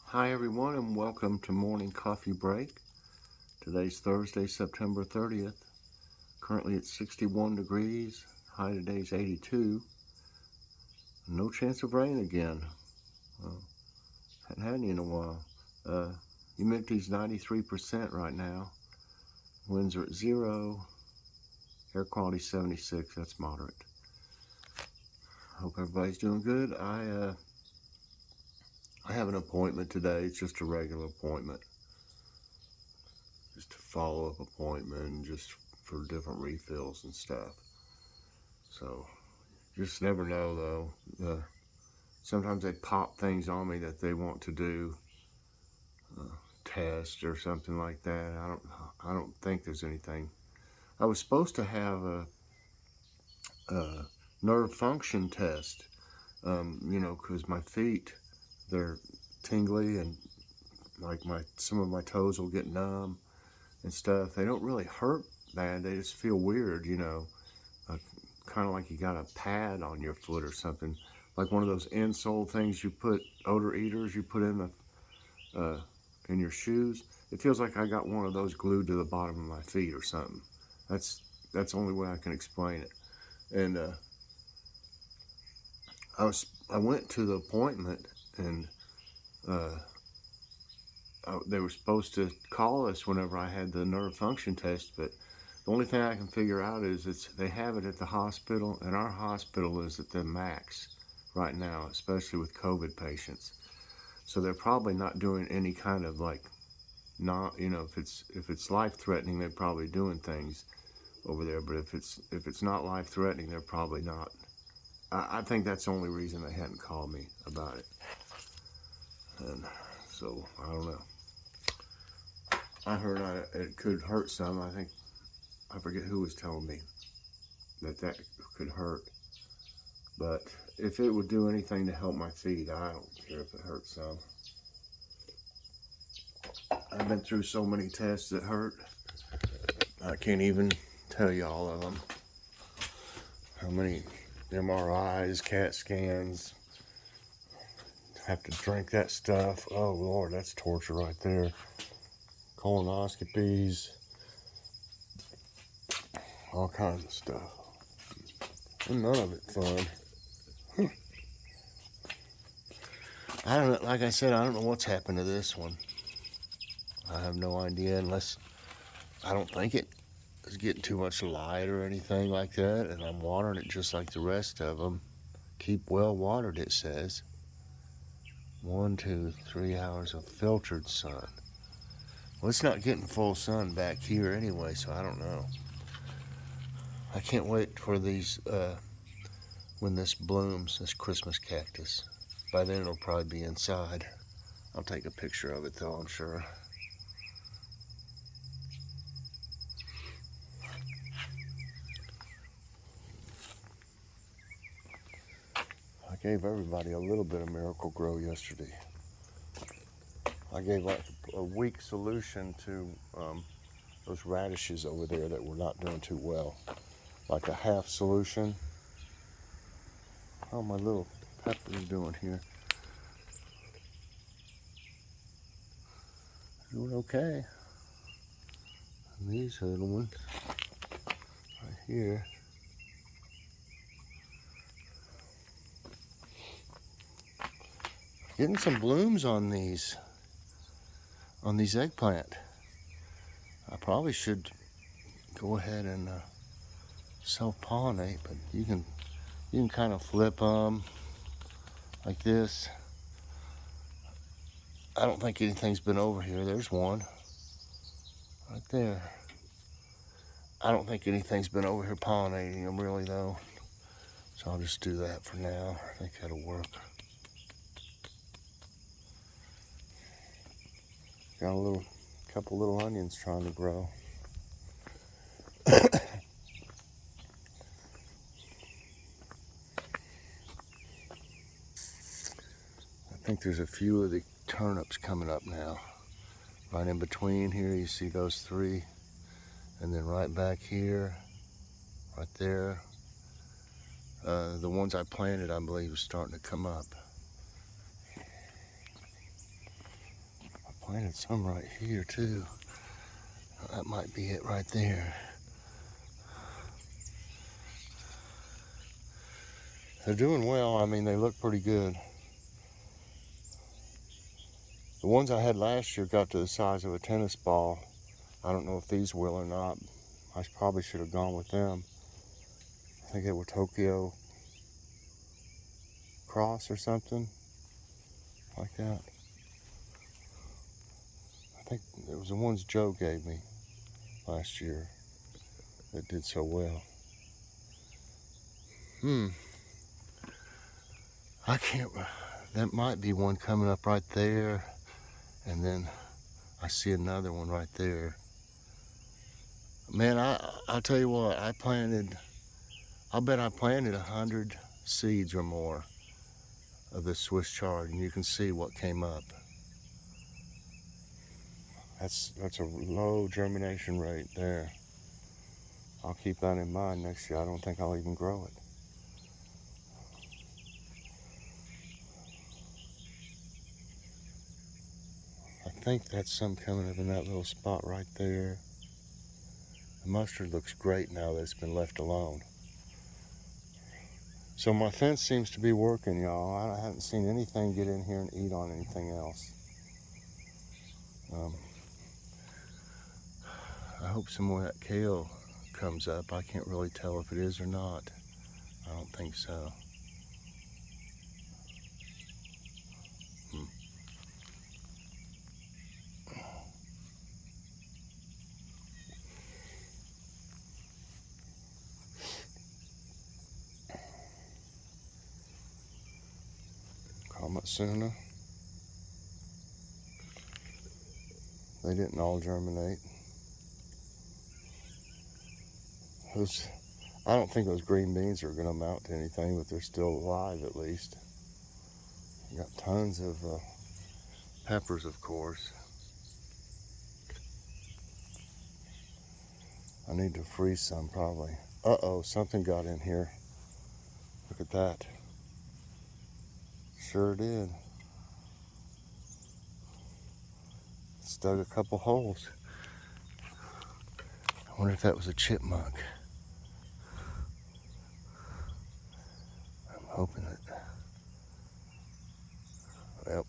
Hi everyone and welcome to Morning Coffee Break. Today's Thursday, September 30th. Currently it's 61 degrees. High today's 82. No chance of rain again. Hadn't had any in a while. Humidity's 93% right now. Winds are at 0. Air quality 76. That's moderate. Hope everybody's doing good. I have an appointment today. It's just a regular appointment. Just a follow-up appointment, just for different refills and stuff. So, just never know though. Sometimes they pop things on me that they want to do test or something like that. I don't think there's anything. I was supposed to have a nerve function test, because my feet, they're tingly and like some of my toes will get numb and stuff. They don't really hurt bad. They just feel weird, kind of like you got a pad on your foot or something, like one of those insole things you put, odor eaters you put in your shoes. It feels like I got one of those glued to the bottom of my feet or something. That's the only way I can explain it. And I went to the appointment and they were supposed to call us whenever I had the nerve function test, but the only thing I can figure out is they have it at the hospital, and our hospital is at the max right now, especially with COVID patients. So they're probably not doing any kind of if it's life-threatening, they're probably doing things over there. But if it's not life-threatening, they're probably not. I think that's the only reason they hadn't called me about it. And so I don't know. I heard it could hurt some. I forget who was telling me that could hurt. But if it would do anything to help my feet, I don't care if it hurts some. I've been through so many tests that hurt. I can't even tell you all of them. How many MRIs, CAT scans. Have to drink that stuff. Oh Lord, that's torture right there. Colonoscopies. All kinds of stuff. And none of it fun. I don't know, like I said, I don't know what's happened to this one. I have no idea, unless I don't think it is getting too much light or anything like that, and I'm watering it just like the rest of them. Keep well watered, it says. 1, 2, 3 hours of filtered sun. Well, it's not getting full sun back here anyway, so I don't know. I can't wait for these, when this blooms, this Christmas cactus. By then it'll probably be inside. I'll take a picture of it though, I'm sure. I gave everybody a little bit of Miracle Grow yesterday. I gave like a weak solution to those radishes over there that were not doing too well. Like a half solution. How my little peppers doing here? Doing okay. And these little ones right here. Getting some blooms on these eggplant. I probably should go ahead and self-pollinate, but you can kind of flip them like this. I don't think anything's been over here. There's one right there. I don't think anything's been over here pollinating them really though. So I'll just do that for now. I think that'll work. Got a couple little onions trying to grow. I think there's a few of the turnips coming up now. Right in between here, you see those 3. And then right back here, right there, the ones I planted, I believe, are starting to come up. Planted some right here too. That might be it right there. They're doing well. I mean, they look pretty good. The ones I had last year got to the size of a tennis ball. I don't know if these will or not. I probably should have gone with them. I think they were Tokyo Cross or something like that. I think it was the ones Joe gave me last year that did so well. I can't, that might be one coming up right there. And then I see another one right there. Man, I'll tell you what, I bet I planted 100 seeds or more of this Swiss chard, and you can see what came up. That's a low germination rate there. I'll keep that in mind next year. I don't think I'll even grow it. I think that's some coming up in that little spot right there. The mustard looks great now that it's been left alone. So my fence seems to be working, y'all. I haven't seen anything get in here and eat on anything else. I hope some more of that kale comes up. I can't really tell if it is or not. I don't think so. Komatsuna. They didn't all germinate. I don't think those green beans are going to amount to anything, but they're still alive at least. You got tons of peppers, of course. I need to freeze some probably. Uh-oh, something got in here. Look at that. Sure did. It's dug a couple holes. I wonder if that was a chipmunk. I'm hoping that. Well,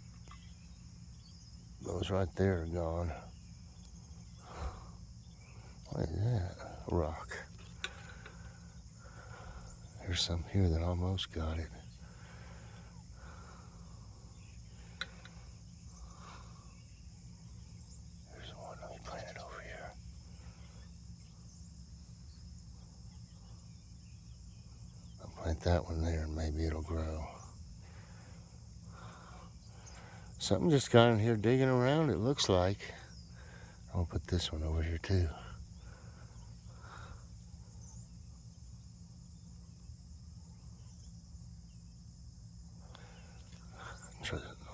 those right there are gone. What is that? A rock. There's some here that almost got it. There's one. Let me plant it over here. I'll plant that one there and maybe it'll grow. Something just got in here digging around, it looks like. I'll put this one over here too.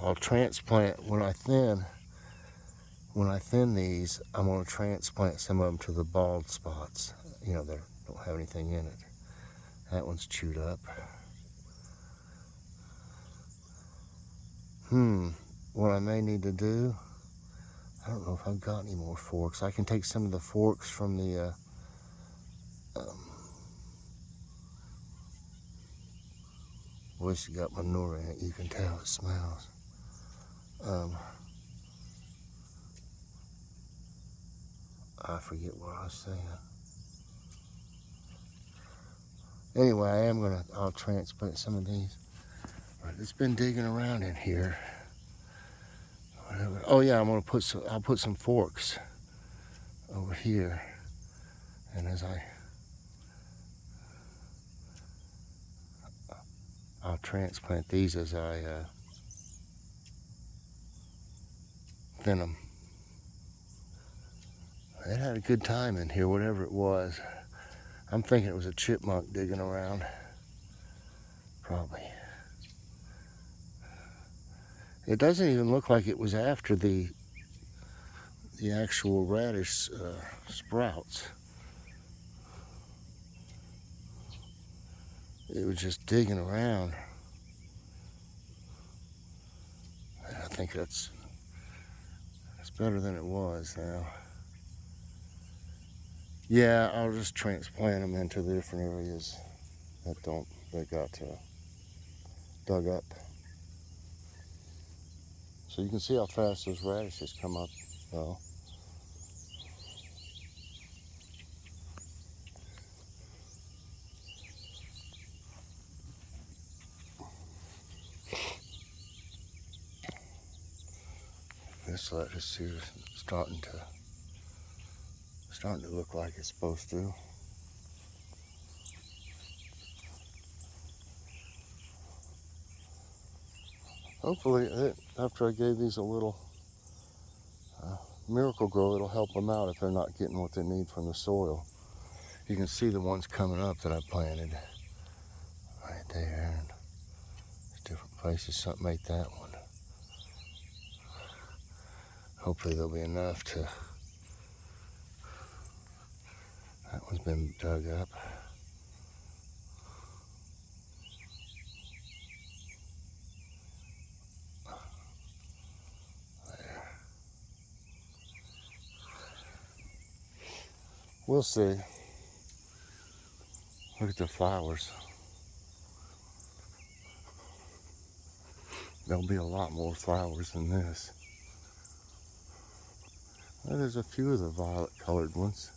I'll transplant when I thin these. I'm going to transplant some of them to the bald spots. You know, they don't have anything in it. That one's chewed up. What I may need to do, I don't know if I've got any more forks. I can take some of the forks from the well, it's got manure in it. You can tell it smells. I forget what I was saying. Anyway, I'll transplant some of these. Right, it's been digging around in here. Whatever. Oh yeah, I'll put some forks over here. And I'll transplant these as I thin them. It had a good time in here, whatever it was. I'm thinking it was a chipmunk digging around. Probably. It doesn't even look like it was after the actual radish sprouts. It was just digging around. And I think that's better than it was now. Yeah, I'll just transplant them into the different areas that got dug up. So you can see how fast those radishes come up though. This lettuce here is starting to look like it's supposed to. Hopefully, after I gave these a little Miracle Grow, it'll help them out if they're not getting what they need from the soil. You can see the ones coming up that I planted right there. And there's different places something ate that one. Hopefully there'll be enough to. That one's been dug up. There. We'll see. Look at the flowers. There'll be a lot more flowers than this. Well, there's a few of the violet colored ones.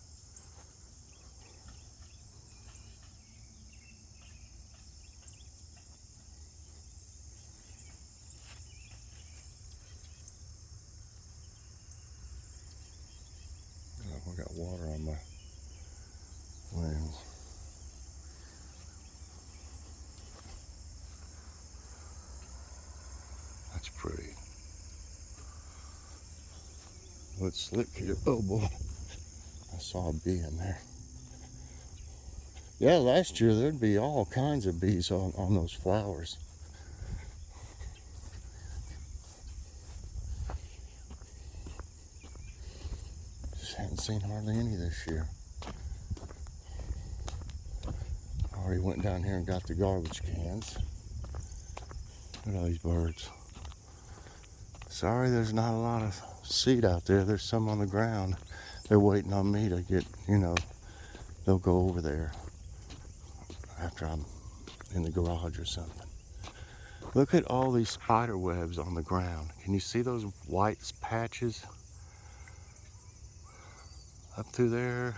Oh, I got water on my lens. That's pretty. Let's slick here. Oh boy, I saw a bee in there. Yeah, last year there'd be all kinds of bees on those flowers. Just haven't seen hardly any this year. I already went down here and got the garbage cans. Look at all these birds. Sorry there's not a lot of seed out there. There's some on the ground. They're waiting on me to get, they'll go over there after I'm in the garage or something. Look at all these spider webs on the ground. Can you see those white patches up through there?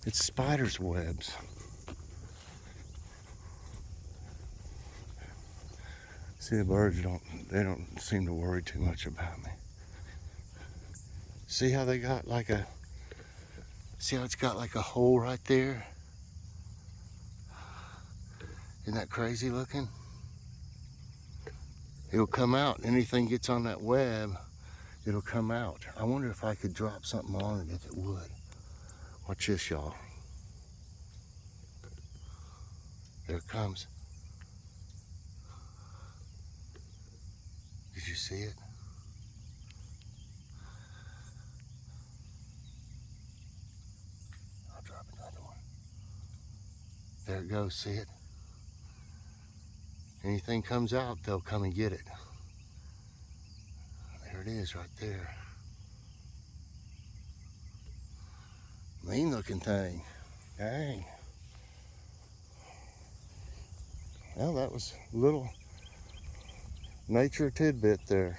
It's spiders' webs. See, the birds they don't seem to worry too much about me. See how they got see how it's got like a hole right there? Isn't that crazy looking? It'll come out. Anything gets on that web, it'll come out. I wonder if I could drop something on it if it would. Watch this, y'all. There it comes. Did you see it? I'll drop another one. There it goes, see it? Anything comes out, they'll come and get it. There it is right there. Mean looking thing. Dang. Well, that was a little nature tidbit there.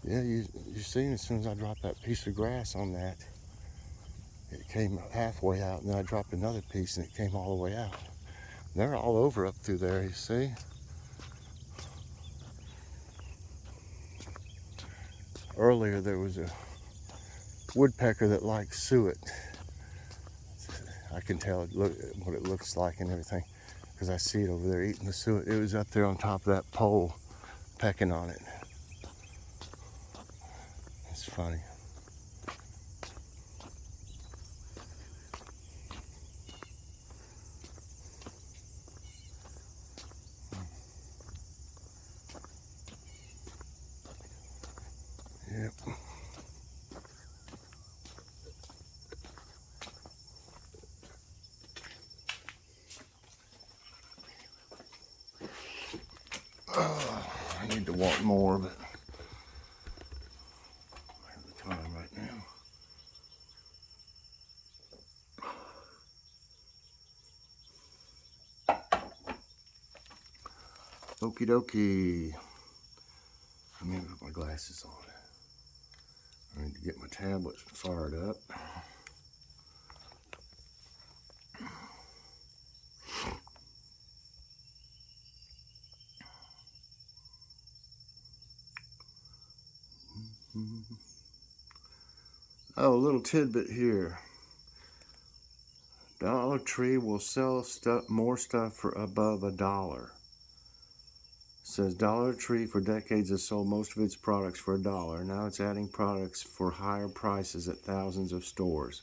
Yeah, you seen as soon as I dropped that piece of grass on that, it came halfway out, and then I dropped another piece and it came all the way out. They're all over up through there, you see? Earlier there was a woodpecker that likes suet. I can tell what it looks like and everything because I see it over there eating the suet. It was up there on top of that pole pecking on it. It's funny. Yep. Oh. need to want more, but I have the time right now. Okie dokie. Let me put my glasses on. I need to get my tablets fired up. Oh, a little tidbit here. Dollar Tree will sell more stuff for above $1. Says Dollar Tree for decades has sold most of its products for $1. Now it's adding products for higher prices at thousands of stores.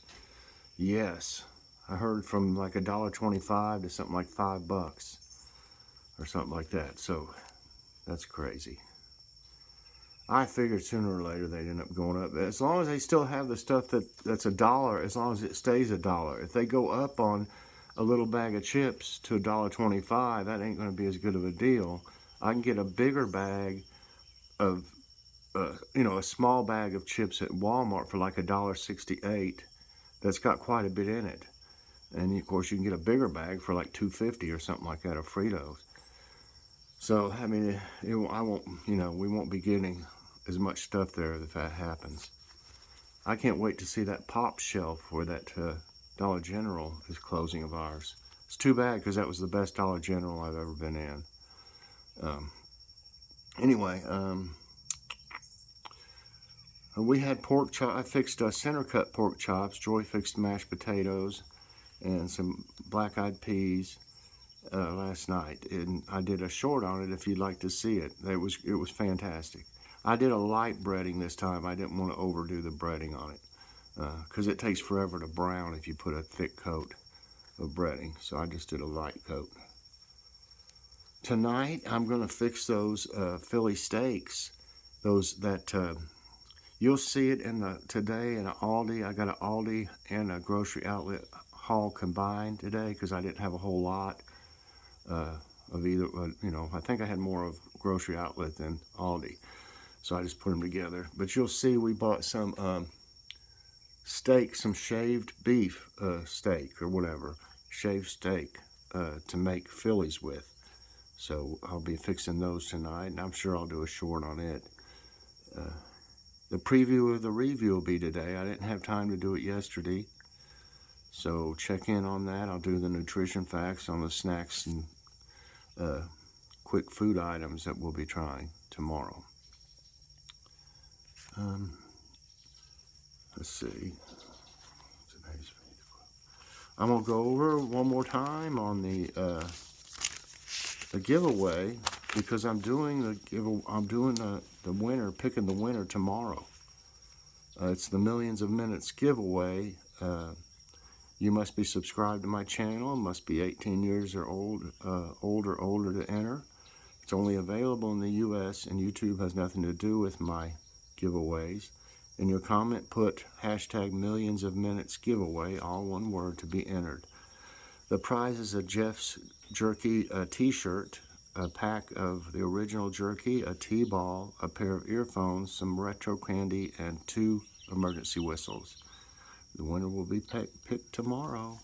Yes, I heard from like $1.25 to something like $5 or something like that. So that's crazy. I figured sooner or later they'd end up going up. As long as they still have the stuff that's $1, as long as it stays $1. If they go up on a little bag of chips to $1.25, that ain't going to be as good of a deal. I can get a bigger bag of, a small bag of chips at Walmart for like $1.68. That's got quite a bit in it. And of course you can get a bigger bag for like $2.50 or something like that of Fritos. So, I mean, we won't be getting as much stuff there if that happens. I can't wait to see that pop shelf where that Dollar General is closing of ours. It's too bad because that was the best Dollar General I've ever been in. Anyway, we had pork chop. I fixed center cut pork chops. Joy fixed mashed potatoes and some black-eyed peas last night, and I did a short on it if you'd like to see it. It was fantastic. I did a light breading this time. I didn't want to overdo the breading on it because it takes forever to brown if you put a thick coat of breading. So I just did a light coat. Tonight I'm going to fix those Philly steaks. You'll see it today in an Aldi. I got an Aldi and a grocery outlet haul combined today because I didn't have a whole lot of either. I think I had more of grocery outlet than Aldi, so I just put them together. But you'll see we bought some steak, some shaved beef steak or whatever, shaved steak to make Phillies with. So I'll be fixing those tonight, and I'm sure I'll do a short on it. The preview of the review will be today. I didn't have time to do it yesterday, so check in on that. I'll do the nutrition facts on the snacks and quick food items that we'll be trying tomorrow. Let's see. I'm gonna go over one more time on the giveaway because I'm doing the winner, picking the winner tomorrow. It's the Millions of Minutes giveaway. You must be subscribed to my channel, must be 18 years or older to enter. It's only available in the US, and YouTube has nothing to do with my giveaways. In your comment, put hashtag Millions of Minutes giveaway, all one word, to be entered. The prize is a Jeff's Jerky t-shirt, a pack of the original jerky, a T-ball, a pair of earphones, some retro candy, and 2 emergency whistles. The winner will be picked tomorrow.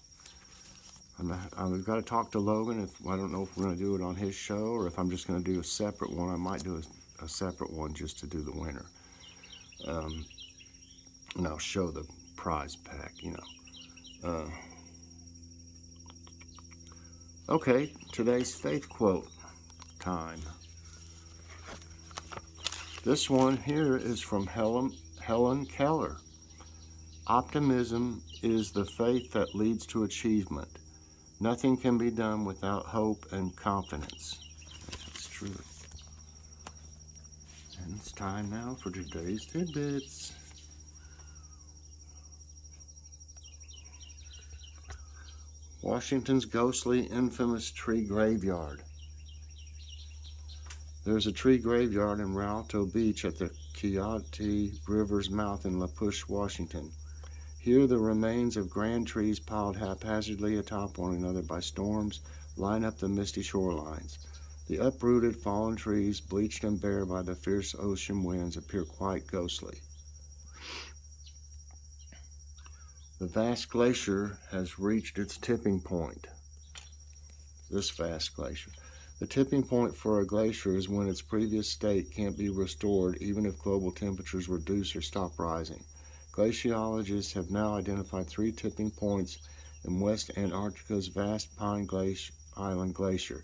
I've got to talk to Logan. I don't know if we're going to do it on his show or if I'm just going to do a separate one. I might do a separate one just to do the winner. And I'll show the prize pack, Okay, today's faith quote time. This one here is from Helen Keller. Optimism is the faith that leads to achievement. Nothing can be done without hope and confidence. That's true. And it's time now for today's tidbits. Washington's ghostly, infamous tree graveyard. There's a tree graveyard in Rialto Beach at the Coyote River's mouth in La Push, Washington. Here the remains of grand trees piled haphazardly atop one another by storms line up the misty shorelines. The uprooted, fallen trees, bleached and bare by the fierce ocean winds, appear quite ghostly. The vast glacier has reached its tipping point. This vast glacier. The tipping point for a glacier is when its previous state can't be restored even if global temperatures reduce or stop rising. Glaciologists have now identified 3 tipping points in West Antarctica's vast Pine Island Glacier.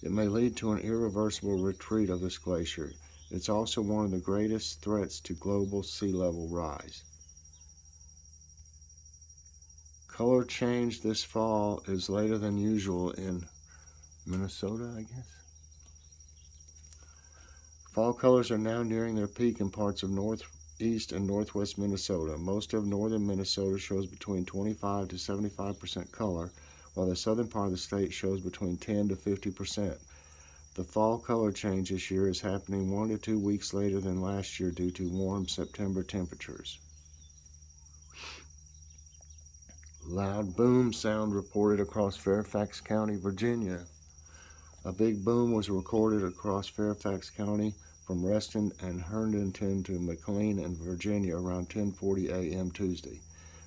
It may lead to an irreversible retreat of this glacier. It's also one of the greatest threats to global sea level rise. Color change this fall is later than usual in Minnesota, I guess. Fall colors are now nearing their peak in parts of northeast and northwest Minnesota. Most of northern Minnesota shows between 25 to 75% color, while the southern part of the state shows between 10 to 50%. The fall color change this year is happening 1 to 2 weeks later than last year due to warm September temperatures. Loud boom sound reported across Fairfax County, Virginia. A big boom was recorded across Fairfax County from Reston and Herndon to McLean in Virginia around 10:40 a.m. Tuesday.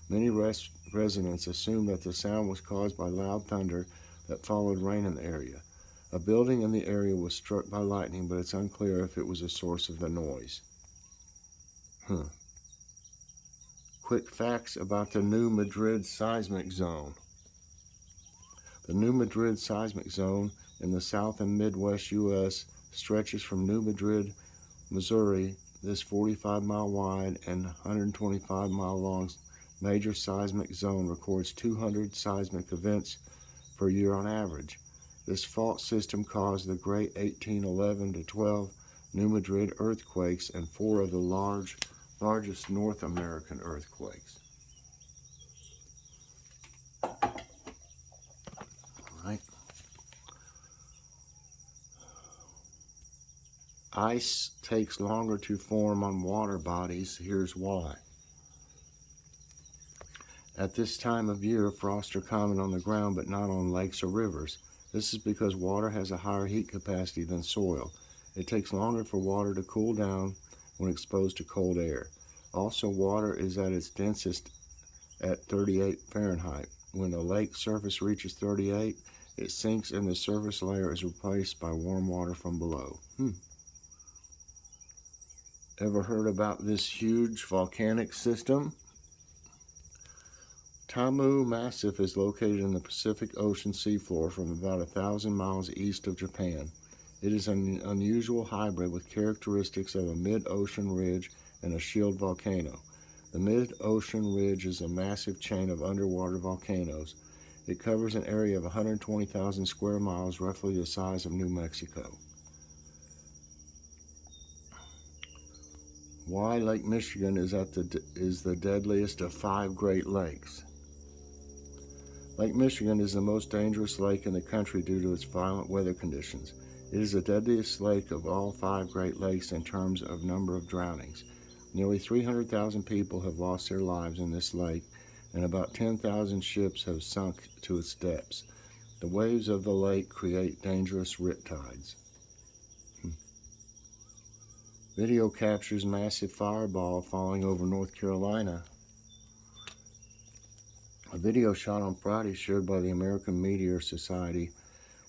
Many residents assumed that the sound was caused by loud thunder that followed rain in the area. A building in the area was struck by lightning, but it's unclear if it was the source of the noise. Quick facts about the New Madrid seismic zone. The New Madrid seismic zone in the South and Midwest U.S. stretches from New Madrid, Missouri. This 45-mile wide and 125-mile long major seismic zone records 200 seismic events per year on average. This fault system caused the great 1811-12 New Madrid earthquakes and 4 of the largest North American earthquakes. Right. Ice takes longer to form on water bodies. Here's why. At this time of year, frosts are common on the ground but not on lakes or rivers. This is because water has a higher heat capacity than soil. It takes longer for water to cool down when exposed to cold air. Also, water is at its densest at 38 Fahrenheit. When the lake surface reaches 38, it sinks and the surface layer is replaced by warm water from below. Ever heard about this huge volcanic system? Tamu Massif is located in the Pacific Ocean seafloor from about 1,000 miles east of Japan. It is an unusual hybrid with characteristics of a mid-ocean ridge and a shield volcano. The mid-ocean ridge is a massive chain of underwater volcanoes. It covers an area of 120,000 square miles, roughly the size of New Mexico. Why Lake Michigan is the deadliest of 5 Great Lakes. Lake Michigan is the most dangerous lake in the country due to its violent weather conditions. It is the deadliest lake of all 5 Great Lakes in terms of number of drownings. Nearly 300,000 people have lost their lives in this lake, and about 10,000 ships have sunk to its depths. The waves of the lake create dangerous riptides. Video captures massive fireball falling over North Carolina. A video shot on Friday shared by the American Meteor Society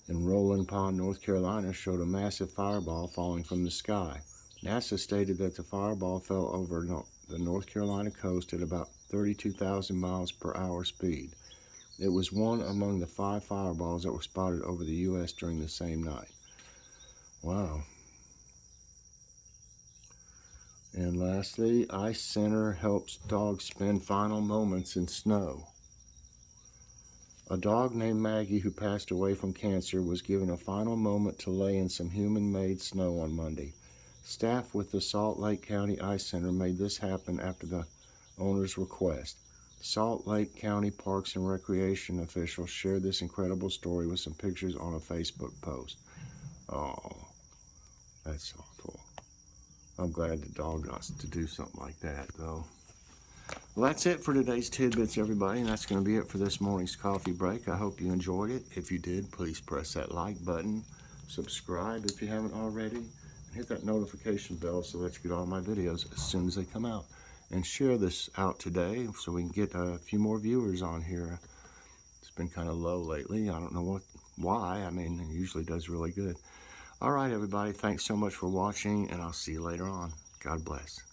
in Roland Pond, North Carolina showed a massive fireball falling from the sky. NASA stated that the fireball fell over the North Carolina coast at about 32,000 miles per hour speed. It was one among the 5 fireballs that were spotted over the U.S. during the same night. Wow. And lastly, Ice Center helps dogs spend final moments in snow. A dog named Maggie, who passed away from cancer, was given a final moment to lay in some human-made snow on Monday. Staff with the Salt Lake County Ice Center made this happen after the owner's request. Salt Lake County Parks and Recreation officials shared this incredible story with some pictures on a Facebook post. Oh, that's awful. I'm glad the dog got to do something like that, though. Well, that's it for today's Tidbits, everybody, and that's going to be it for this morning's coffee break. I hope you enjoyed it. If you did, please press that like button, subscribe if you haven't already, and hit that notification bell so that you get all my videos as soon as they come out. And share this out today so we can get a few more viewers on here. It's been kind of low lately. I don't know why. I mean, it usually does really good. All right, everybody. Thanks so much for watching, and I'll see you later on. God bless.